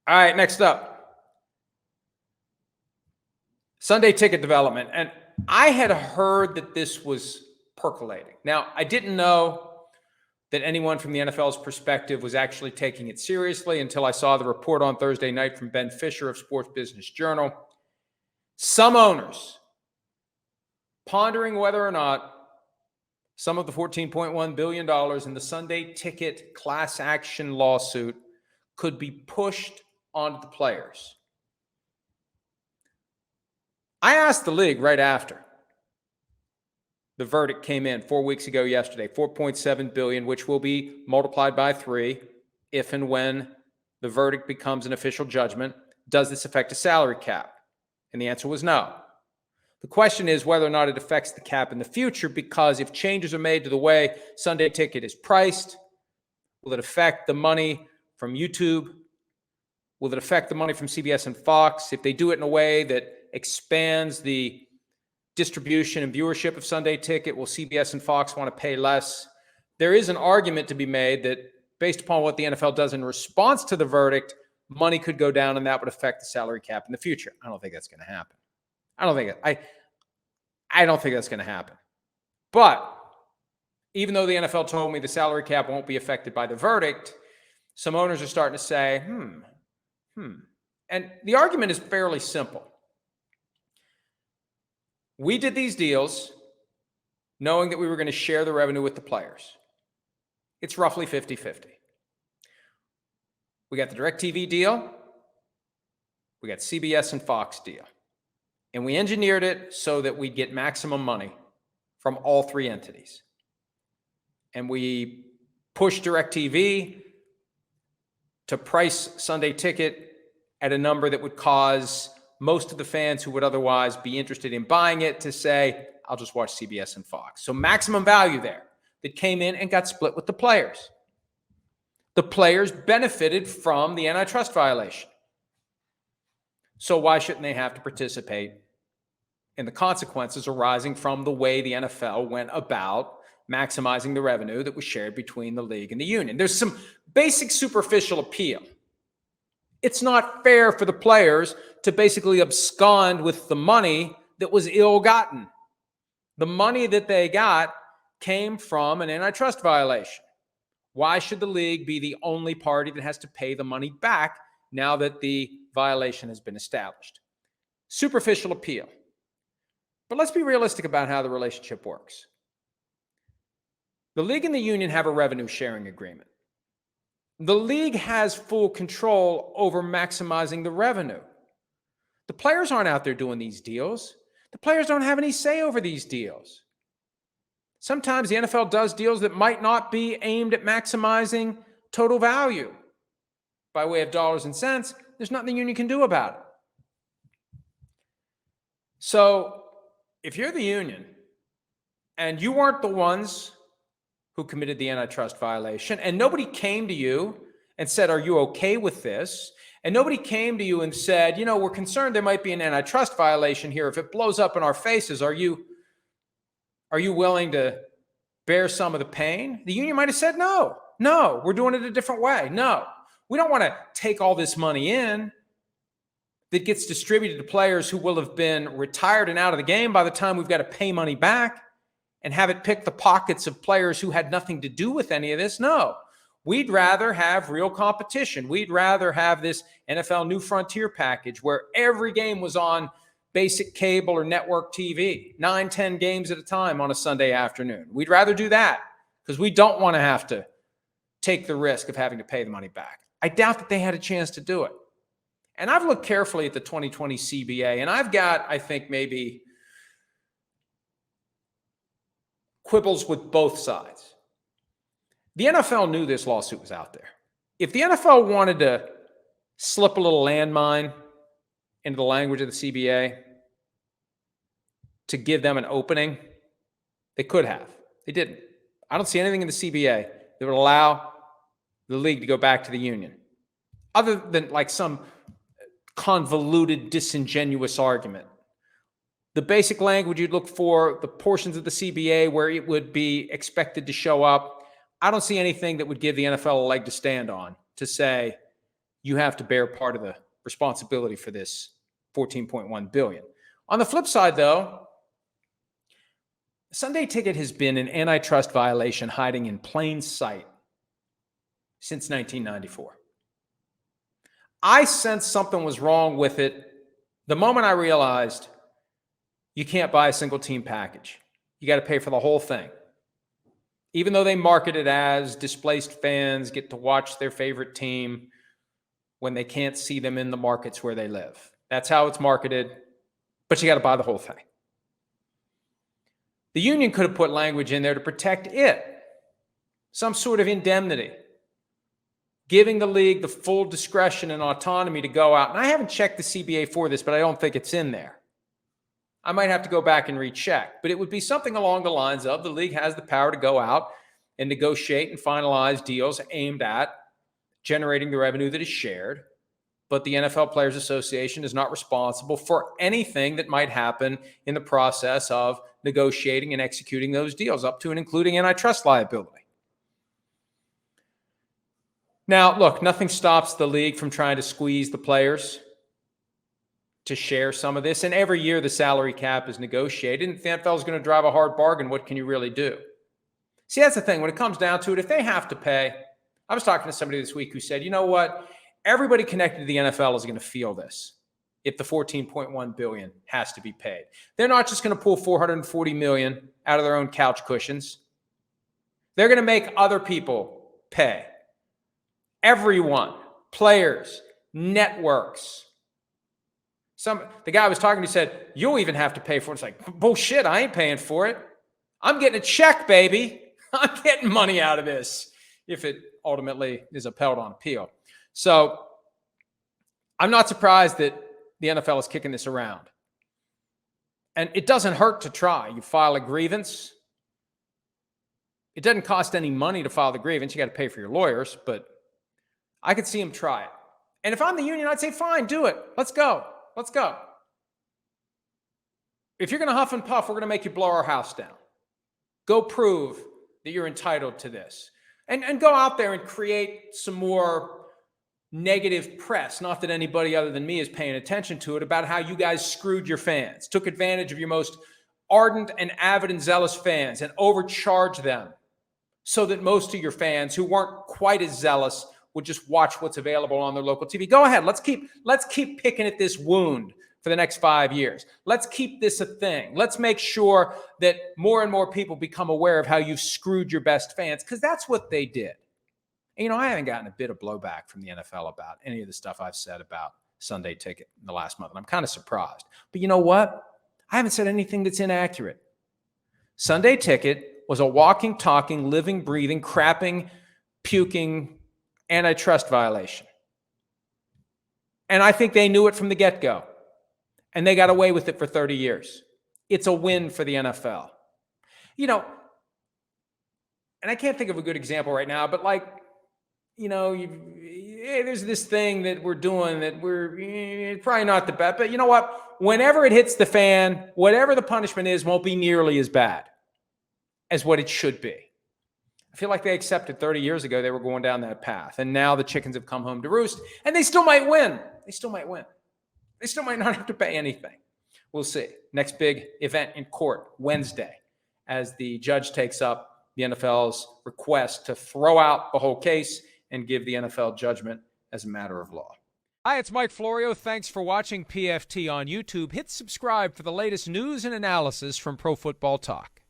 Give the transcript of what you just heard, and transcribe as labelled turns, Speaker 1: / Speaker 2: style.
Speaker 1: All right, next up. Sunday ticket development. And I had heard that this was percolating. Now, I didn't know that anyone from the NFL's perspective was actually taking it seriously until I saw the report on Thursday night from Ben Fisher of Sports Business Journal. Some owners pondering whether or not some of the $14.1 billion in the Sunday ticket class action lawsuit could be pushed onto the players. I asked the league right after the verdict came in 4 weeks ago yesterday, $4.7 billion, which will be multiplied by 3 if and when the verdict becomes an official judgment. Does this affect a salary cap? And the answer was no. The question is whether or not it affects the cap in the future, because if changes are made to the way Sunday ticket is priced, will it affect the money from YouTube? Will it affect the money from CBS and Fox? If they do it in a way that expands the distribution and viewership of Sunday ticket, will CBS and Fox want to pay less? There is an argument to be made that based upon what the NFL does in response to the verdict, money could go down and that would affect the salary cap in the future. I don't think that's going to happen. I don't think that's going to happen. But even though the NFL told me the salary cap won't be affected by the verdict, some owners are starting to say, And the argument is fairly simple. We did these deals knowing that we were going to share the revenue with the players. It's roughly 50-50. We got the DirecTV deal. We got CBS and Fox deal. And we engineered it so that we'd get maximum money from all 3 entities. And we pushed DirecTV to price Sunday ticket at a number that would cause most of the fans who would otherwise be interested in buying it to say, I'll just watch CBS and Fox. So maximum value there that came in and got split with the players. The players benefited from the antitrust violation. So why shouldn't they have to participate in the consequences arising from the way the NFL went about maximizing the revenue that was shared between the league and the union? There's some basic superficial appeal. It's not fair for the players to basically abscond with the money that was ill-gotten. The money that they got came from an antitrust violation. Why should the league be the only party that has to pay the money back now that the violation has been established? Superficial appeal. But let's be realistic about how the relationship works. The league and the union have a revenue sharing agreement. The league has full control over maximizing the revenue. The players aren't out there doing these deals. The players don't have any say over these deals. Sometimes the NFL does deals that might not be aimed at maximizing total value by way of dollars and cents. There's nothing the union can do about it. So if you're the union and you weren't the ones who committed the antitrust violation, and nobody came to you and said, are you okay with this? And nobody came to you and said, we're concerned there might be an antitrust violation here. If it blows up in our faces, are you willing to bear some of the pain? The union might have said, no, we're doing it a different way. No, we don't want to take all this money in that gets distributed to players who will have been retired and out of the game by the time we've got to pay money back and have it pick the pockets of players who had nothing to do with any of this. No, we'd rather have real competition. We'd rather have this NFL New Frontier package where every game was on basic cable or network TV, 9-10 games at a time on a Sunday afternoon. We'd rather do that because we don't want to have to take the risk of having to pay the money back. I doubt that they had a chance to do it. And I've looked carefully at the 2020 CBA, and I've got, I think, maybe quibbles with both sides. The NFL knew this lawsuit was out there. If the NFL wanted to slip a little landmine into the language of the CBA to give them an opening, they could have. They didn't. I don't see anything in the CBA that would allow the league to go back to the union, other than like some convoluted, disingenuous argument. The basic language you'd look for, the portions of the CBA where it would be expected to show up, I don't see anything that would give the NFL a leg to stand on to say, you have to bear part of the responsibility for this $14.1 billion. On the flip side, though, Sunday Ticket has been an antitrust violation hiding in plain sight since 1994. I sensed something was wrong with it the moment I realized you can't buy a single team package. You got to pay for the whole thing. Even though they market it as displaced fans get to watch their favorite team when they can't see them in the markets where they live. That's how it's marketed, but you got to buy the whole thing. The union could have put language in there to protect it, some sort of indemnity, giving the league the full discretion and autonomy to go out. And I haven't checked the CBA for this, but I don't think it's in there. I might have to go back and recheck, but it would be something along the lines of the league has the power to go out and negotiate and finalize deals aimed at generating the revenue that is shared. But the NFL Players Association is not responsible for anything that might happen in the process of negotiating and executing those deals, up to and including antitrust liability. Now, look, nothing stops the league from trying to squeeze the players to share some of this. And every year the salary cap is negotiated. And if the NFL is going to drive a hard bargain, what can you really do? See, that's the thing. When it comes down to it, if they have to pay, I was talking to somebody this week who said, you know what? Everybody connected to the NFL is going to feel this if the $14.1 billion has to be paid. They're not just going to pull $440 million out of their own couch cushions. They're going to make other people pay. Everyone, players, networks. The guy I was talking to said, you'll even have to pay for it. It's like, bullshit, I ain't paying for it. I'm getting a check, baby. I'm getting money out of this if it ultimately is upheld on appeal. So I'm not surprised that the NFL is kicking this around. And it doesn't hurt to try. You file a grievance. It doesn't cost any money to file the grievance. You got to pay for your lawyers, but I could see him try it. And if I'm the union, I'd say, fine, do it. Let's go. Let's go. If you're going to huff and puff, we're going to make you blow our house down. Go prove that you're entitled to this. And go out there and create some more negative press, not that anybody other than me is paying attention to it, about how you guys screwed your fans, took advantage of your most ardent and avid and zealous fans and overcharged them so that most of your fans who weren't quite as zealous would just watch what's available on their local TV. Go ahead. Let's keep picking at this wound for the next 5 years. Let's keep this a thing. Let's make sure that more and more people become aware of how you've screwed your best fans, because that's what they did. And, I haven't gotten a bit of blowback from the NFL about any of the stuff I've said about Sunday Ticket in the last month, and I'm kind of surprised. But you know what? I haven't said anything that's inaccurate. Sunday Ticket was a walking, talking, living, breathing, crapping, puking antitrust violation. And I think they knew it from the get-go. And they got away with it for 30 years. It's a win for the NFL. And I can't think of a good example right now, but there's this thing that we're doing that we're probably not the best. But you know what? Whenever it hits the fan, whatever the punishment is won't be nearly as bad as what it should be. I feel like they accepted 30 years ago they were going down that path. And now the chickens have come home to roost. And they still might win. They still might not have to pay anything. We'll see. Next big event in court, Wednesday, as the judge takes up the NFL's request to throw out the whole case and give the NFL judgment as a matter of law. Hi, it's Mike Florio. Thanks for watching PFT on YouTube. Hit subscribe for the latest news and analysis from Pro Football Talk.